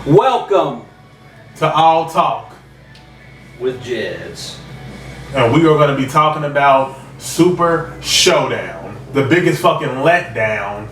Welcome to All Talk with Jeddz. And we are going to be talking about Super Showdown, the biggest fucking letdown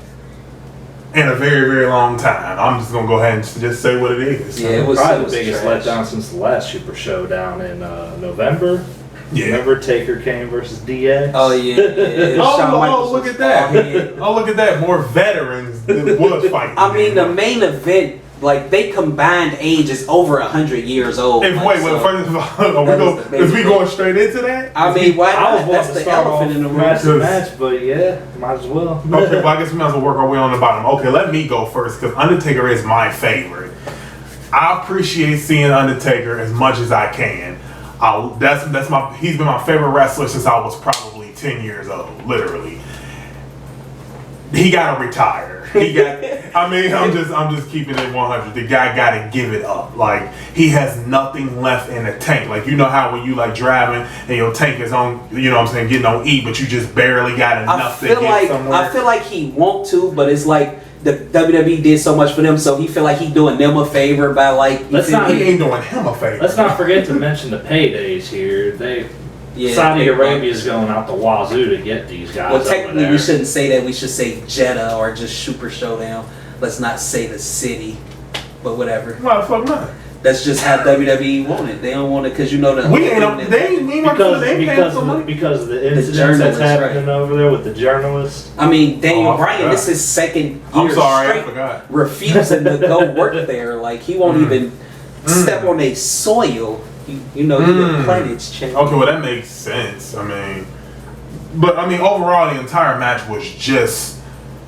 in a very, very long time. I'm just going to go ahead and just say what it is. Yeah, it was probably the biggest trash. letdown since the last Super Showdown in November. Yeah. Remember Taker Kane versus DX? Oh yeah. Oh, look at that. Oh, look at that. More veterans than was fighting. I mean, the main event, like they combined age is over 100 years old. If, like, wait, first of all, is we going straight into that? I mean, why I was not? wanting That's to the start elephant off in the room. match, but yeah, might as well. Okay, well, I guess we might as well work our way on the bottom. Okay, let me go first because Undertaker is my favorite. I appreciate seeing Undertaker as much as I can. He's been my favorite wrestler since I was probably 10 years old, literally. He gotta retire. I'm just keeping it 100. The guy gotta give it up. Like, he has nothing left in the tank. Like, you know how when you like driving and your tank is on, you know what I'm saying, getting on E, but you just barely got enough to get somewhere. I feel like he want to, but it's like the WWE did so much for them, so he feel like he doing them a favor by like. He ain't doing him a favor. Let's not forget to mention the paydays here. Saudi Arabia is going out the wazoo to get these guys. Well, technically, over there. we shouldn't say that. We should say Jeddah or just Super Showdown. Let's not say the city, but whatever. Why the fuck not? That's just how WWE want it. They don't want it because you know the because of the incidents that's happening over there with the journalists. I mean, Daniel Bryan, this is his second year straight refusing to go work there. Like he won't even step on a soil. You know, the planet's changing. Okay, well that makes sense. But overall, the entire match was just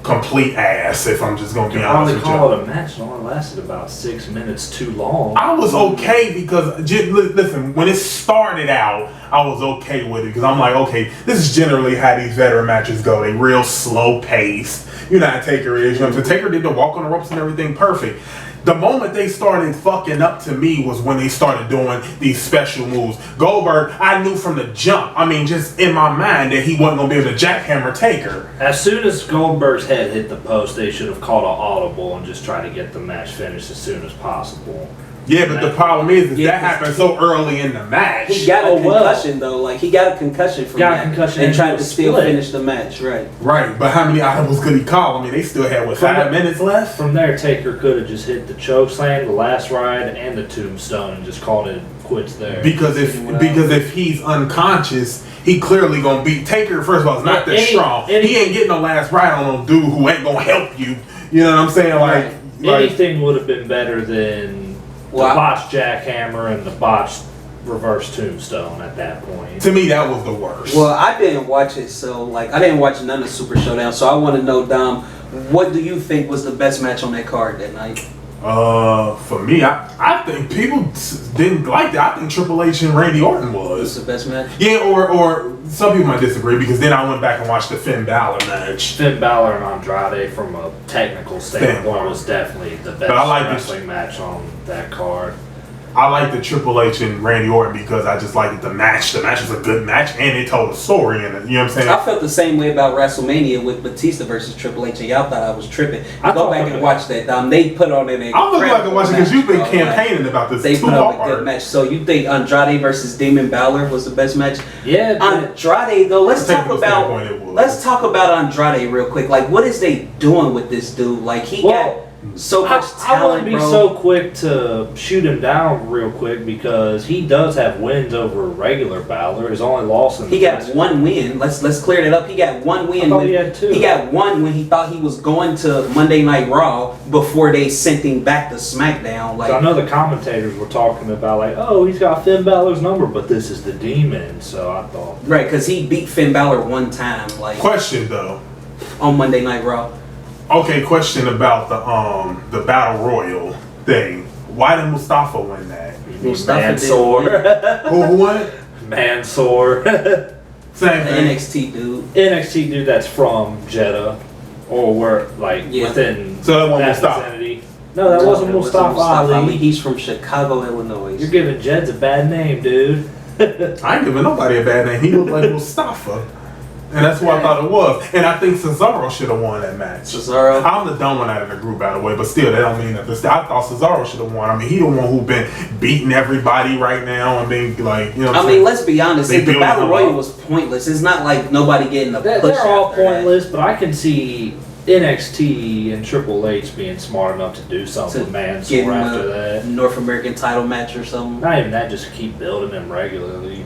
complete ass. If I'm just gonna be honest with you, call it a match. It only lasted about 6 minutes too long. I was okay because listen, when it started out, I was okay with it because I'm like, okay, this is generally how these veteran matches go. They real slow paced. You know how Taker is. You know what I'm saying? Taker did the walk on the ropes and everything perfect. The moment they started fucking up to me was when they started doing these special moves. Goldberg, I knew from the jump, just in my mind that he wasn't going to be able to jackhammer Taker. As soon as Goldberg's head hit the post, they should have called an audible and just tried to get the match finished as soon as possible. Yeah, but the problem is that happened so early in the match. He got a concussion though. Like he got a concussion from that and tried to still finish the match. Right. But how many audibles could he call? They still had 5 minutes left. From there, Taker could have just hit the choke slam, the last ride, and the tombstone, and just called it quits there. Because if he's unconscious, he clearly gonna beat Taker. First of all, it's not that strong. He ain't getting the last ride on no dude who ain't gonna help you. You know what I'm saying? Anything would have been better than the botched jackhammer and the botched reverse tombstone at that point. To me, that was the worst. Well, I didn't watch it, so I didn't watch none of Super Showdown. So I want to know, Dom, what do you think was the best match on that card that night? For me, I think people didn't like that. I think Triple H and Randy Orton was the best match. Yeah, or some people might disagree because then I went back and watched the Finn Balor match. Finn Balor and Andrade, from a technical standpoint, was definitely the best wrestling match on that card. I like the Triple H and Randy Orton because I just liked the match. The match was a good match and it told a story in it. You know what I'm saying? I felt the same way about WrestleMania with Batista versus Triple H, and y'all thought I was tripping. Go back and watch that. They put on an I'm looking like to watch it because you've been campaigning about this. They put on a good match. So you think Andrade versus Demon Balor was the best match? Yeah. Andrade though. Let's talk about Andrade real quick. Like, what is they doing with this dude? Like, he got so much talent, I wouldn't be so quick to shoot him down real quick because he does have wins over regular Balor. His only loss in he got one win. Let's clear that up. He got one win. He had two. He got one when he thought he was going to Monday Night Raw before they sent him back to SmackDown. I know the commentators were talking about he's got Finn Balor's number, but this is the Demon. So I thought because he beat Finn Balor one time. Question though, on Monday Night Raw. Okay, question about the Battle Royal thing. Why did Mustafa win that? Mansoor. Who won? Mansoor. Same thing. NXT dude. NXT dude that's from Jeddah. Or within so that that vicinity. No, that wasn't Mustafa Ali. He's from Chicago, Illinois. You're giving Jeddz a bad name, dude. I ain't giving nobody a bad name. He looked like Mustafa. And that's what I thought it was. And I think Cesaro should have won that match. Cesaro? I'm the dumb one out of the group, by the way, but still, that don't mean nothing. I thought Cesaro should have won. I mean, he the one who been beating everybody right now and being like, you know what I mean, let's be honest. If the Battle Royal was pointless, it's not like nobody getting a push. They're all pointless, but I can see NXT and Triple H being smart enough to do something with Mansoor after that. North American title match or something. Not even that, just keep building him regularly.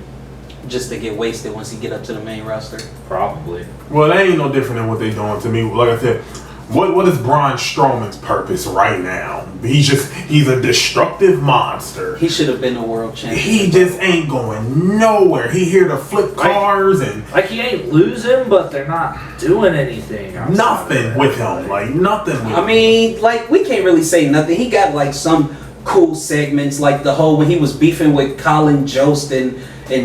Just to get wasted once he get up to the main roster. Probably. Well, that ain't no different than what they doing to me. Like I said, what is Braun Strowman's purpose right now? He's a destructive monster. He should have been a world champion. He just ain't going nowhere. He here to flip cars and he ain't losing, but they're not doing anything. Nothing with him. Like nothing with him. I mean, like we can't really say nothing. He got like some cool segments, like the whole when he was beefing with Colin Jost and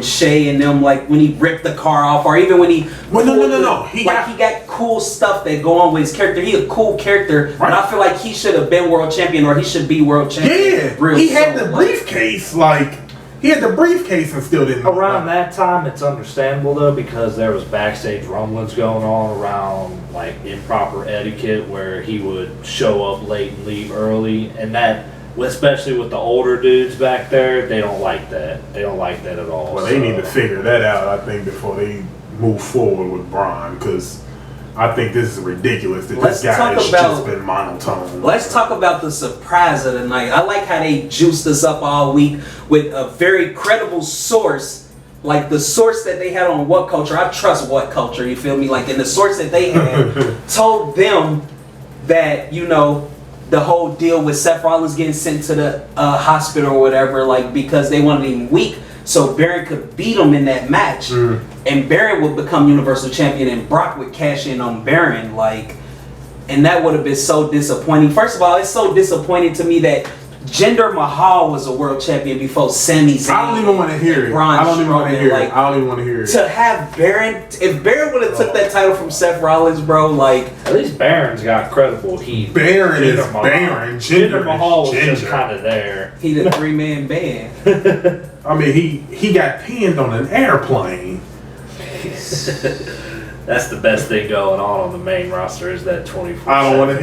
Shay and them, like when he ripped the car off, or even when he no. He got cool stuff that go on with his character. He a cool character, right. But I feel like he should have been world champion, or he should be world champion. Yeah, he had the briefcase, he had the briefcase and still didn't. Around that time, it's understandable though, because there was backstage rumblings going on around like improper etiquette, where he would show up late and leave early, and that. Especially with the older dudes back there, they don't like that. They don't like that at all. Well, they need to figure that out, I think, before they move forward with Braun, because I think this is ridiculous that this guy has just been monotone. Let's talk about the surprise of the night. I like how they juiced us up all week with a very credible source, like the source that they had on What Culture. I trust What Culture, you feel me? Like, and the source that they had told them that, you know, the whole deal with Seth Rollins getting sent to the hospital or whatever, like because they wanted him weak, so Baron could beat him in that match, and Baron would become Universal Champion, and Brock would cash in on Baron, like, and that would have been so disappointing. First of all, it's so disappointing to me that Jinder Mahal was a world champion before Sami Zayn. I don't even want to hear it. I don't even want to hear it. I don't even want to hear it. To have Baron, if Baron would have took that title from Seth Rollins, bro, like at least Baron's got credible heat. Baron is Baron. Jinder Mahal was just kind of there. He the 3-man band. I mean, he got pinned on an airplane. That's the best thing going on the main roster is that 24/7. I don't want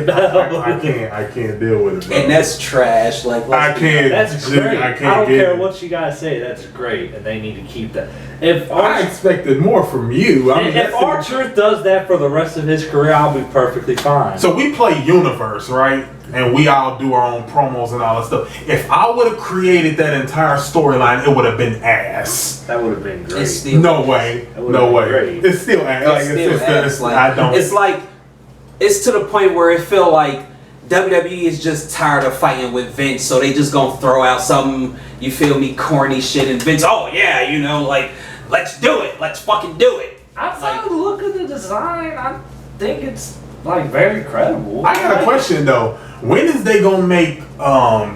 to. I can't deal with it. Bro. And that's trash. Like I can't. That's great. I don't care what you guys say. That's great, and they need to keep that. If I expected more from you. I mean, if R-Truth does that for the rest of his career, I'll be perfectly fine. So we play Universe, right? And we all do our own promos and all that stuff. If I would have created that entire storyline, it would have been ass. That would have been great. No way. No way. Great. It's still ass. It's to the point where it feel like WWE is just tired of fighting with Vince, so they just gonna throw out some, you feel me, corny shit, and Vince, oh yeah, you know, like, let's do it. Let's fucking do it. Outside the look of the design, I think it's like very credible. I got a question though. When is they gonna make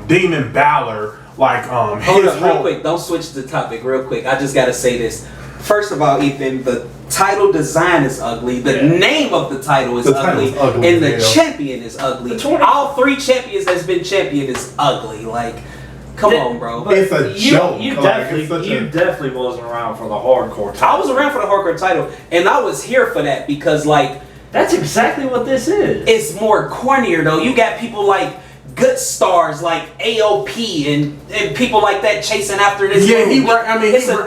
Demon Balor like Hold up, real quick. Don't switch the topic real quick. I just gotta say this. First of all, Ethan, the title design is ugly. The name of the title is ugly, and the champion is ugly. All 3 champions that's been champion is ugly. Like, come on, bro. It's a joke. You definitely wasn't around for the hardcore title. I was around for the hardcore title, and I was here for that because, like, that's exactly what this is. It's more cornier though. You got people like good stars like AOP and people like that chasing after this. Yeah,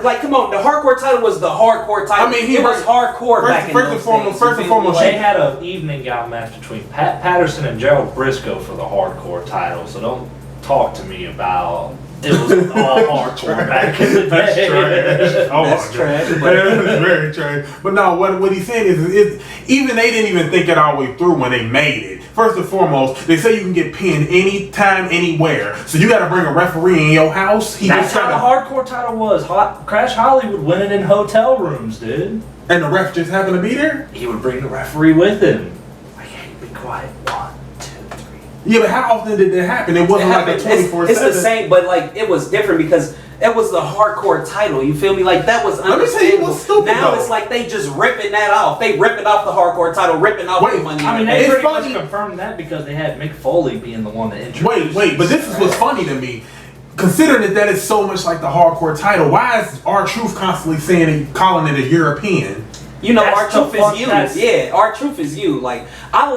like, come on, the hardcore title was the hardcore title. I mean, it was hardcore back in those days. First and foremost, they had an evening gown match between Pat Patterson and Gerald Briscoe for the hardcore title. So don't talk to me about it was all hardcore back in the day. That's trash. Oh, that's trash. That's very trash. But no, what he's saying is even they didn't even think it all the way through when they made it. First and foremost, they say you can get pinned anytime, anywhere. So you got to bring a referee in your house. That's how the hardcore title was. Crash Hollywood winning in hotel rooms, dude. And the ref just happened to be there? He would bring the referee with him. Like, hey, be quiet. 1, 2, 3. Yeah, but how often did that happen? It wasn't like a 24/7. It's the same, but like it was different because it was the hardcore title. You feel me? Like that was understandable. Let me tell you what's stupid. Now though. It's like they just ripping that off. They ripping off the hardcore title, ripping off the money. I mean, they pretty much confirmed that because they had Mick Foley being the one that introduced. Wait, but this is what's funny to me. Considering that is so much like the hardcore title, why is R-Truth constantly saying calling it a European? You know, That's R-Truth the is fun- you. that's- Yeah, R-Truth is you. Like, I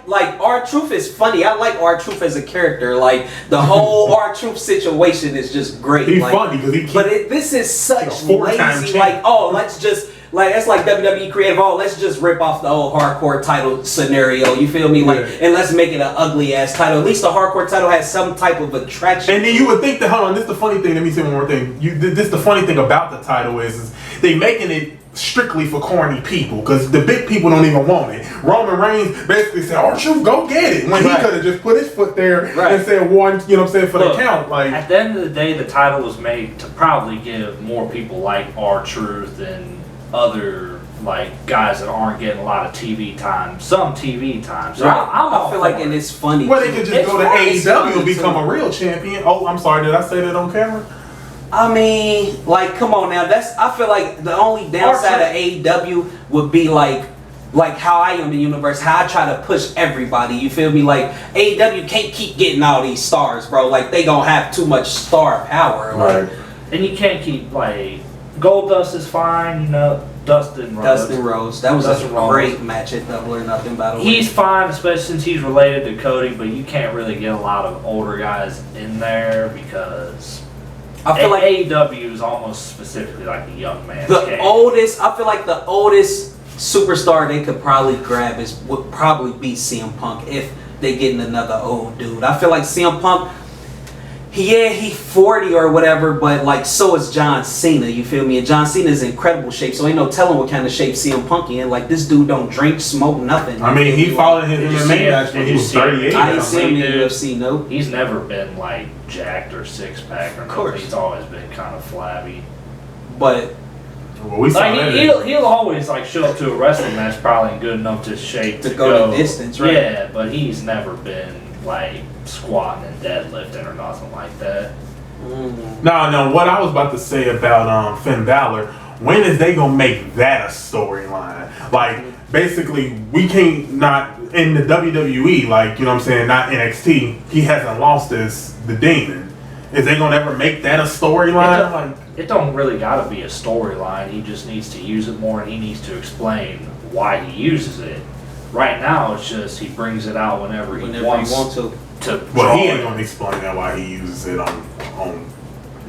like R-Truth is funny. I like R-Truth as a character. Like, the whole R-Truth situation is just great. He's like, funny because he keeps. But this is such four-time lazy, champ. like, oh, let's just, like, that's like WWE creative, oh, let's just rip off the old hardcore title scenario, you feel me? Like, Yeah. and let's make it an ugly ass title. At least the hardcore title has some type of attraction. And then you would think that, hold on, this is the funny thing, let me say one more thing. This the funny thing about the title is they making it strictly for corny people, because the big people don't even want it. Roman Reigns basically said, R-Truth, go get it, when he could have just put his foot there and said one, you know what I'm saying, for Look, the count. Like, at the end of the day, the title was made to probably give more people like R-Truth and other like guys that aren't getting a lot of TV time, some TV time. So Right. I I feel like, and it's funny. well, they too. could just It's go to funny, AEW and too. become a real champion. Oh, I'm sorry, did I say that on camera? I mean, like, come on now. I feel like the only downside of AEW would be like how I am in the universe, how I try to push everybody. You feel me? Like, AEW can't keep getting all these stars, bro. Like, they gonna have too much star power. Like, and you can't keep like Goldust is fine, you know. Dustin Rhodes. That was Dustin a Rhodes. great match at Double or Nothing, by the way. He's fine, especially since he's related to Cody, but you can't really get a lot of older guys in there because I feel like AEW is almost specifically like a young man's game. I feel like the oldest superstar they could probably grab would probably be CM Punk if they getting another old dude. I feel like CM Punk, he's 40 or whatever, but like so is John Cena, you feel me? And John Cena is in incredible shape, so ain't no telling what kind of shape CM Punk in. Like, this dude don't drink, smoke, nothing. I mean, he followed his Did you MMA see him? match when Did he you was see him? 38. I ain't seen him in Dude. UFC, no. He's never been like jacked or six pack or course. nothing. He's always been kind of flabby. But Well, we saw Like that. he'll always like show up to a wrestling match probably in good enough to shape To go the distance, right? Yeah, but he's never been like squatting and deadlifting or nothing like that. No, what I was about to say about Finn Balor, when is they gonna make that a storyline? Like, basically, we can't not in the WWE, like, you know what I'm saying, not NXT, he hasn't lost the demon. Is they gonna ever make that a storyline? Like, It don't really gotta be a storyline. He just needs to use it more and he needs to explain why he uses it. Right now, it's just he brings it out whenever he wants to. well, he ain't gonna explain that why he uses it on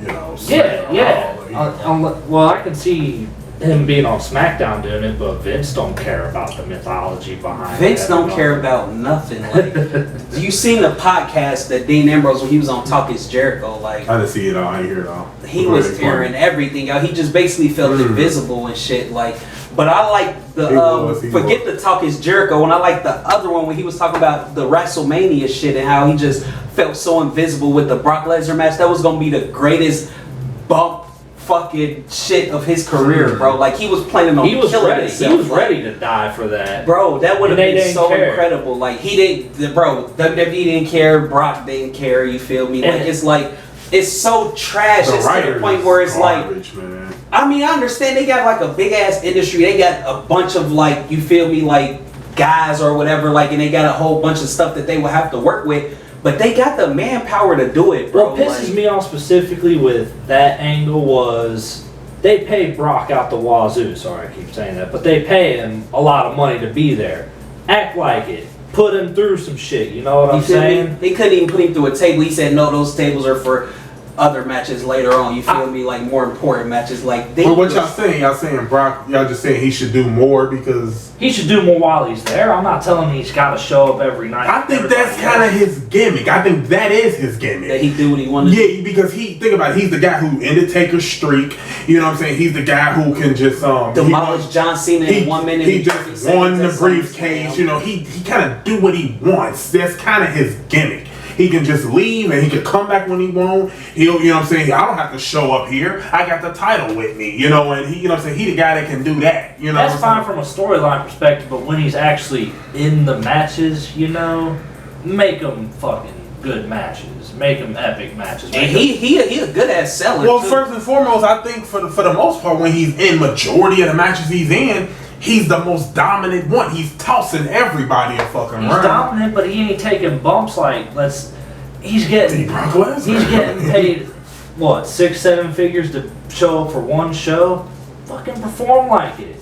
you know. Yeah. SmackDown. Well, I can see him being on SmackDown doing it, but Vince don't care about the mythology behind it. Vince don't care about nothing. Like, you seen the podcast that Dean Ambrose when he was on Talk Is Jericho? Like, I didn't see it all. I didn't hear it all. he was airing everything out. He just basically felt invisible and shit. Like, but I like the forget the Talk Is Jericho, and I like the other one when he was talking about the WrestleMania shit and how he just felt so invisible with the Brock Lesnar match. That was gonna be the greatest bump fucking shit of his career, bro. Like, he was planning on killing himself. He was ready to die for that. Bro, that would have And they been didn't so care. incredible. Like, he didn't, bro, WWE didn't care, Brock didn't care, you feel me? Like, And it's like, it's so trash. The It's to the writers point where it's garbage, like, man. I mean, I understand they got like a big ass industry. They got a bunch of, like, you feel me, like guys or whatever, like, and they got a whole bunch of stuff that they will have to work with. But they got the manpower to do it, bro. What pisses like, me off specifically with that angle was they pay Brock out the wazoo. Sorry, I keep saying that, but they pay him a lot of money to be there. Act like it. Put him through some shit. You know what I'm feel me? saying? He couldn't even put him through a table. He said, no, those tables are for other matches later on. You feel me? Like, more important matches. Like, they Well, what y'all saying? Y'all saying Brock? Y'all just saying he should do more because He should do more while he's there. I'm not telling him he's got to show up every night. I think that's kind of his gimmick. I think that is his gimmick. that he do what he wanted to do. Yeah, because think about it, he's the guy who ended Taker's streak. You know what I'm saying? He's the guy who can just Demolish John Cena in 1 minute. He and 30 just seconds won the at SummerSlam. briefcase. You know, he kind of do what he wants. That's kind of his gimmick. He can just leave and he can come back when he wants. He'll, you know what I'm saying? I don't have to show up here. I got the title with me. You know, and he, you know what I'm saying? He the guy that can do that. You know, That's what fine I'm from a storyline perspective, but when he's actually in the matches, you know, make them fucking good matches. Make them epic matches. And he a good ass seller. Well, too. first and foremost, I think for the most part, when he's in majority of the matches he's in, he's the most dominant one. He's tossing everybody a fucking He's round. dominant, but he ain't taking bumps like he's getting Brock Lesnar. he's getting paid what 6-7 figures to show up for one show. Fucking perform like it.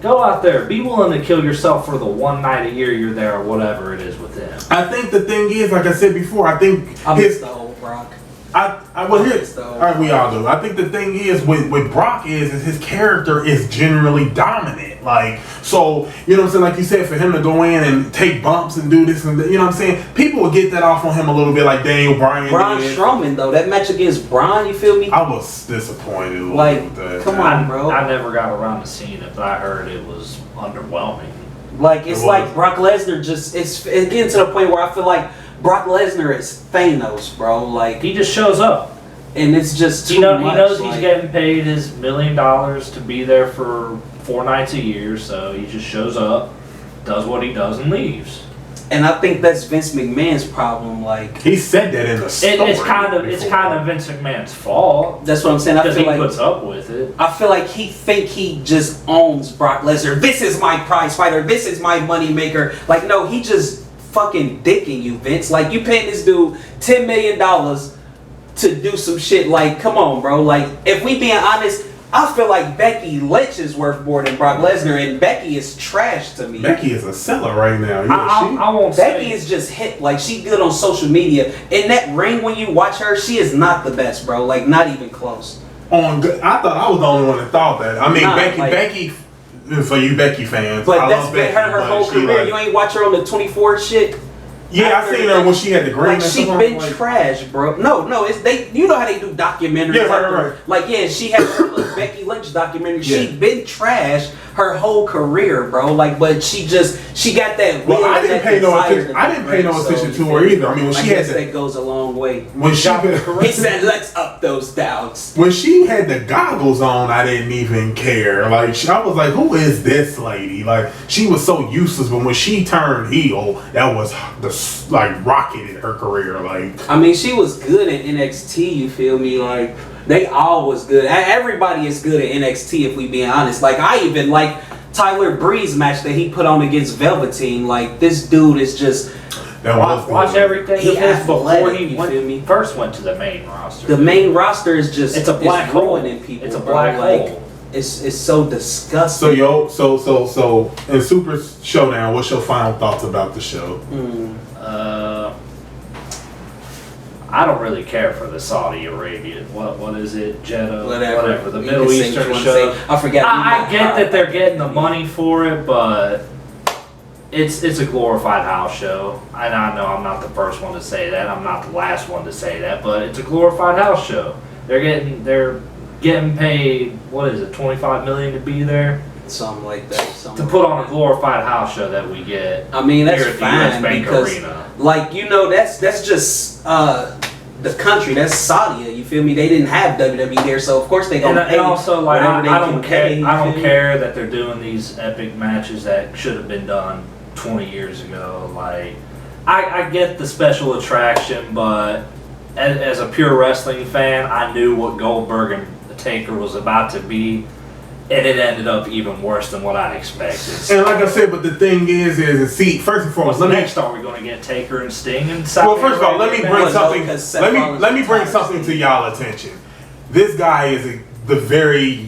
Go out there. Be willing to kill yourself for the one night a year you're there or whatever it is with them. I think the thing is, like I said before, I think I miss the old Brock. All right, we all do. I think the thing is with Brock is his character is generally dominant. Like, so, you know what I'm saying? Like you said, for him to go in and take bumps and do this and that, you know what I'm saying? People will get that off on him a little bit, like Daniel Bryan. Braun Strowman, though, that match against Braun, you feel me? I was disappointed. Like, come on, bro. I never got around to seeing it, but I heard it was underwhelming. Like, it's like Brock Lesnar it's getting to the point where I feel like Brock Lesnar is Thanos, bro. Like, he just shows up. And it's just too much. He knows he's getting paid his $1 million to be there for 4 nights a year, so he just shows up, does what he does, and leaves. And I think that's Vince McMahon's problem. Like, he said that in the story. It's kind of Vince McMahon's fault. That's what I'm saying. Because he puts up with it. I feel like he just owns Brock Lesnar. This is my prize fighter. This is my money maker. Like, no, he just fucking dicking you, Vince. Like, you paying this dude $10 million to do some shit. Like, come on, bro. Like, if we being honest, I feel like Becky Lynch is worth more than Brock Lesnar, and Becky is trash to me. Becky is a seller right now. I won't Becky is just hit. Like, she good on social media. In that ring, when you watch her, she is not the best, bro. Like, not even close. I thought I was the only one that thought that. I mean, Becky, for you Becky fans, but that's been her whole career. You ain't watch her on the 24 shit. Yeah, I seen her when she had the green. Like, she been trash, bro. No, it's they. You know how they do documentaries. Yeah, right. Like, yeah, she had her Becky Lynch documentary. Yeah. She been trash her whole career, bro. Like, but she got that. Well, I didn't pay no attention. I didn't pay no attention to her either. I mean, when she had that goes a long way. When she he said, "Let's up those doubts." When she had the goggles on, I didn't even care. Like, I was like, "Who is this lady?" Like, she was so useless. But when she turned heel, that was rocketed her career. Like, I mean, she was good at NXT. You feel me? Like, they all was good. Everybody is good at NXT, if we being honest. Like, I even like Tyler Breeze's match that he put on against Velveteen. Like, this dude is just watch everything he before he first went to the main roster. The main roster is just it's a black hole in people. It's a black hole. It's so disgusting. So in Super Showdown, what's your final thoughts about the show? I don't really care for the Saudi Arabia. What is it? Jeddah? Whatever. The Middle Eastern show. I forget. I get that they're getting the money for it, but it's a glorified house show. And I know I'm not the first one to say that. I'm not the last one to say that, but it's a glorified house show. They're getting paid, what is it, $25 million to be there? Something like that. To put on a glorified house show that we get. I mean, that's here at fine the US Bank because, Arena. like, you know, that's just the country. That's Saudi. You feel me? They didn't have WWE there, so of course they gonna pay. And also, like, I don't care care that they're doing these epic matches that should have been done 20 years ago. Like, I get the special attraction, but as a pure wrestling fan, I knew what Goldberg and Taker was about to be, and it ended up even worse than what I expected. And like I said, but the thing is see, first and foremost, next are we going to get Taker and Sting and Well, first of all, let me bring something. Let me bring something to y'all attention. This guy is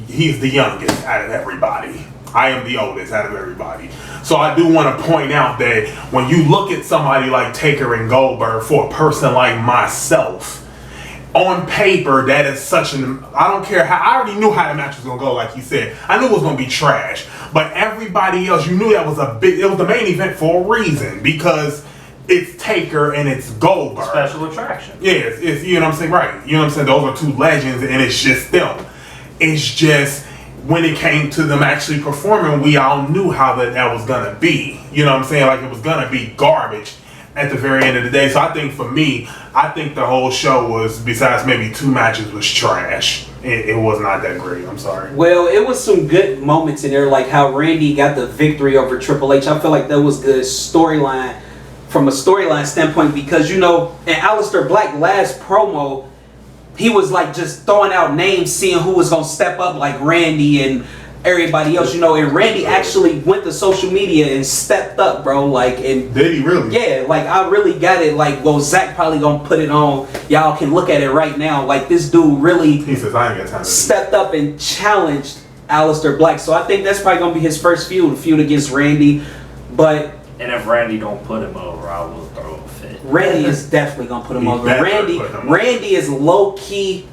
he's the youngest out of everybody. I am the oldest out of everybody. So I do want to point out that when you look at somebody like Taker and Goldberg, for a person like myself, on paper, that is such an... I don't care how... I already knew how the match was going to go, like you said. I knew it was going to be trash. But everybody else, you knew that was it was the main event for a reason. Because it's Taker and it's Goldberg. Special attraction. Yeah, it's you know what I'm saying? Right. You know what I'm saying? Those are two legends, and it's just them. It's just... when it came to them actually performing, we all knew how that was going to be. You know what I'm saying? Like, it was going to be garbage at the very end of the day. So I think for me, I think the whole show was, besides maybe 2 matches, was trash. It was not that great. I'm sorry. Well, it was some good moments in there, like how Randy got the victory over Triple H. I feel like that was good storyline from a storyline standpoint, because, you know, in Aleister Black's last promo, he was like just throwing out names, seeing who was gonna step up, like Randy and everybody else, you know. And Randy actually went to social media and stepped up, bro. Like, and did he really? Yeah, like, I really got it. Like, well, Zach probably gonna put it on. Y'all can look at it right now. Like, this dude really, he says, I ain't got time to stepped up and challenged Aleister Black. So I think that's probably gonna be his first feud against Randy. But And if Randy don't put him over, I will throw a fit. Randy is definitely gonna put him He over. better Randy, put him over. Randy is low key,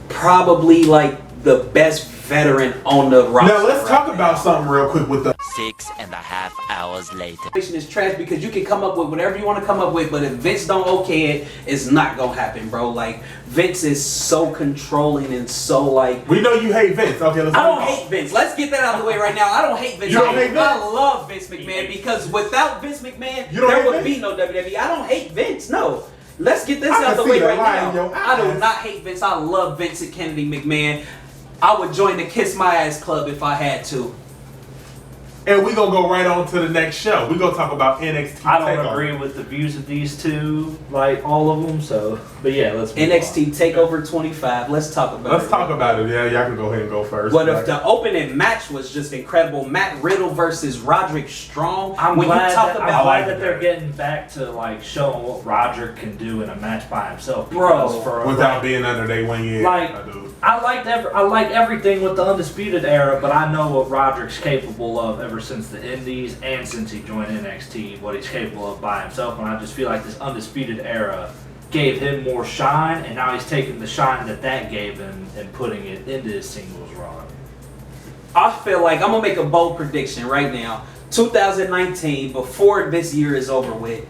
probably like the best veteran on the roster. Now let's talk right about now. something real quick with the 6.5 hours later. Is trash because you can come up with whatever you want to come up with, but if Vince don't okay it, it's not gonna happen, bro. Like Vince is so controlling and so like. We know you hate Vince. Okay, let's I don't move on. hate Vince. Let's get that out of the way right now. I don't hate Vince. You don't hate Vince? I love Vince McMahon because without Vince McMahon, You don't there hate would Vince? be no WWE. I don't hate Vince. No. Let's get this I out of can the way see the right light in now. your I do eyes. not hate Vince. I love Vincent Kennedy McMahon. I would join the Kiss My Ass Club if I had to. And we gonna go right on to the next show. We gonna talk about NXT I don't Takeover. agree with the views of these two, like all of them. So, but yeah, let's move NXT on. Takeover 25. Let's talk about it. Let's talk about it. Yeah, y'all can go ahead and go first. But if the opening match was just incredible, Matt Riddle versus Roderick Strong. I'm when glad, you talk that, about I'm like glad that that. they're getting back to like showing what Roderick can do in a match by himself. Bro, because for without being under their wing, yeah, Like- I do. I like everything with the Undisputed Era, but I know what Roderick's capable of ever since the Indies and since he joined NXT, what he's capable of by himself. And I just feel like this Undisputed Era gave him more shine, and now he's taking the shine that gave him and putting it into his singles run. I feel like I'm gonna make a bold prediction right now. 2019, before this year is over with,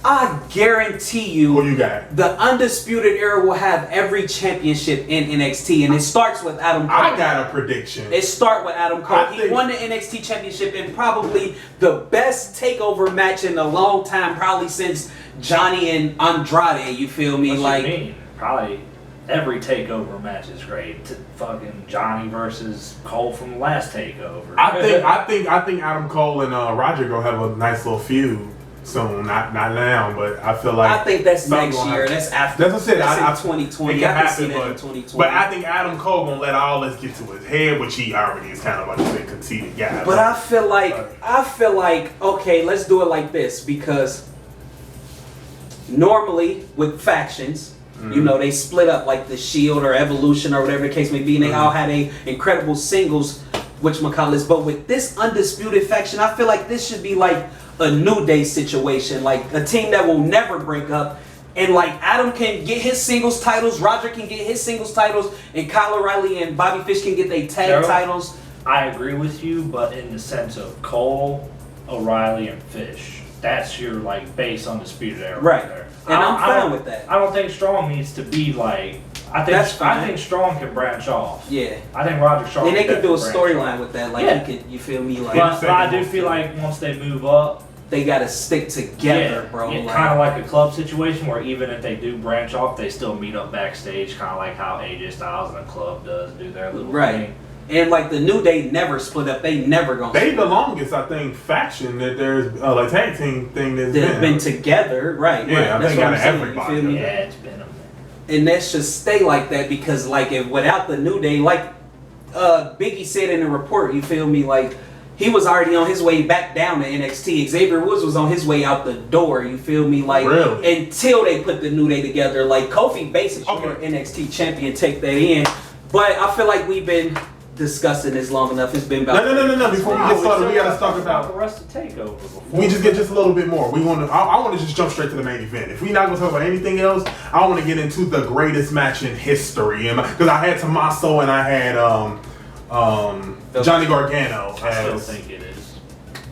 I guarantee Who you you got? the Undisputed Era will have every championship in NXT, and it starts with Adam Cole. I got a prediction. It start with Adam Cole. I He think- won the NXT Championship in probably the best takeover match in a long time, probably since Johnny and Andrade. You feel me? What Like you mean? Probably every takeover match is great. Fucking Johnny versus Cole from the last takeover. I think Adam Cole and Roger gonna have a nice little feud soon. Not now, but I feel like I think that's something next gonna year. happen. That's after. That's what I said. That's I- in 2020. It can I can see happen, that in but 2020. but I think Adam Cole gonna let all this get to his head, which he already is kind of like a conceited guy. But I feel like okay, let's do it like this because normally with factions, you know, they split up like the Shield or Evolution or whatever the case may be, and they all had a incredible singles, whatchamacallits. But with this Undisputed faction, I feel like this should be like a New Day situation, like a team that will never break up. And like Adam can get his singles titles, Roger can get his singles titles, and Kyle O'Reilly and Bobby Fish can get their tag Gerald? titles. I agree with you, but in the sense of Cole, O'Reilly, and Fish, that's your like base Undisputed Era Right. there. And I'm I fine don't- with that. I don't think Strong needs to be like. That's fine. I think Strong can branch off. Yeah. I think Roger Strong. And they could do a definitely branch storyline off. with that. Like Yeah. you could, you feel me? Like But I do feel like once they move up, they gotta stick together, bro. Like, kind of like a club situation where even if they do branch off, they still meet up backstage, kind of like how AJ Styles and the club does do their little Right. thing. and like the New Day never split up. They never gonna. they split the up. longest I think faction that there's like tag team thing that's They've been together, right? Yeah, right. I That's think what I'm out of saying. everybody. You feel me? Yeah, it's been a minute. And that should stay like that because like if without the New Day, like Biggie said in the report, you feel me? Like he was already on his way back down to NXT. Xavier Woods was on his way out the door. You feel me? Like Really? until they put the New Day together. Like Kofi basically Okay. NXT champion, take that in. But I feel like we've been discussing this long enough. It's been about No. Before we get started, we gotta talk the about. rest of Takeover. Before We just get just a little bit more. We want to. I want to just jump straight to the main event. If we're not gonna talk about anything else, I want to get into the greatest match in history. And because I had Tommaso and I had Johnny Gargano I still as think it is.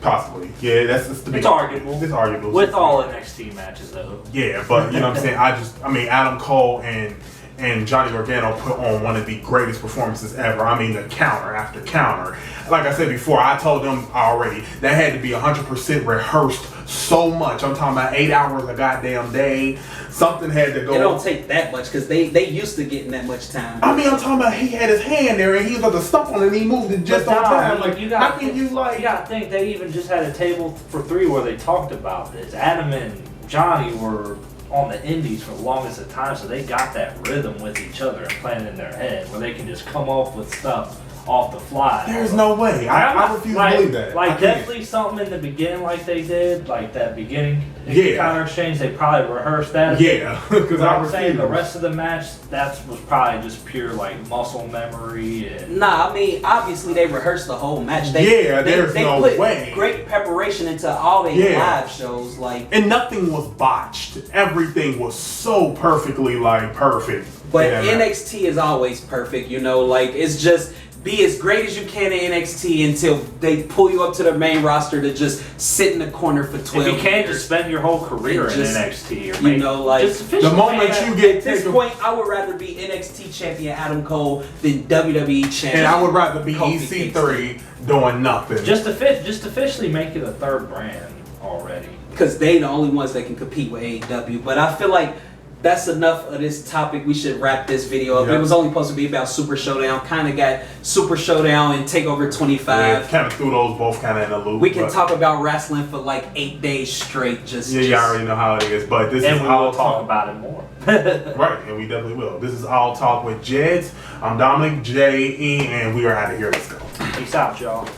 possibly. Yeah, that's the big. It's arguable. It's arguable With all NXT matches though. Yeah, but you know what I'm saying. I mean, Adam Cole and Johnny Gargano put on one of the greatest performances ever. I mean, the counter after counter. Like I said before, I told them already that had to be 100% rehearsed so much. I'm talking about 8 hours a goddamn day. Something had to go. It don't take that much because they used to getting that much time. I mean, I'm talking about he had his hand there and he was about to stump on it and he moved it just But on nah, time. you- Like, you gotta how can think- you like? You gotta think they even just had a table for three where they talked about this. Adam and Johnny were on the indies for the longest of time, so they got that rhythm with each other and playing in their head where they can just come off with stuff off the fly. There's no way. I refuse to believe that. Like definitely something in the beginning, like they did, like that beginning counter exchange. They probably rehearsed that. Yeah, because I'm saying the rest of the match, that was probably just pure like muscle memory. And Nah, I mean obviously they rehearsed the whole match. There's no put way. Great preparation into all their live shows, like. And nothing was botched. Everything was so perfectly perfect. But NXT is always perfect, you know. Like it's just be as great as you can in NXT until they pull you up to the main roster to just sit in the corner for 12 If you can't years. just spend your whole career in NXT, or you know, like the moment you get at this point, I would rather be NXT champion Adam Cole than WWE champion. And I would rather be EC3 doing nothing. Just officially make it a third brand already. Because they the only ones that can compete with AEW. But I feel like that's enough of this topic. We should wrap this video up. It was only supposed to be about Super Showdown. Kind of got Super Showdown and Takeover 25. Yeah, kind of threw those both kind of in a loop. We can talk about wrestling for like 8 days straight. You already know how it is. But this is we all will talk about it more. Right, and we definitely will. This is All Talk with Jeddz. I'm Dominic, J.E., and we are out of here. Let's go. Peace out, y'all.